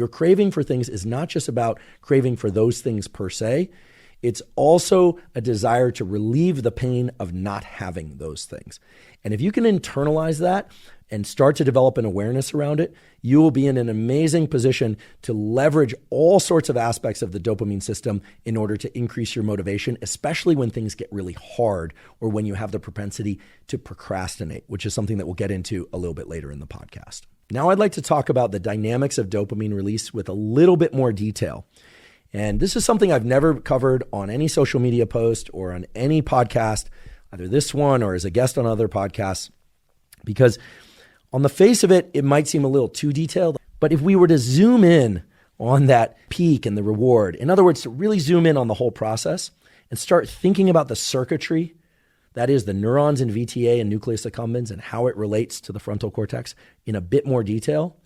Your craving for things is not just about craving for those things per se. It's also a desire to relieve the pain of not having those things. And if you can internalize that and start to develop an awareness around it, you will be in an amazing position to leverage all sorts of aspects of the dopamine system in order to increase your motivation, especially when things get really hard or when you have the propensity to procrastinate, which is something that we'll get into a little bit later in the podcast. Now I'd like to talk about the dynamics of dopamine release with a little bit more detail. And this is something I've never covered on any social media post or on any podcast, either this one or as a guest on other podcasts, because on the face of it, it might seem a little too detailed. But if we were to zoom in on that peak and the reward, in other words, to really zoom in on the whole process and start thinking about the circuitry, that is the neurons in VTA and nucleus accumbens and how it relates to the frontal cortex in a bit more detail,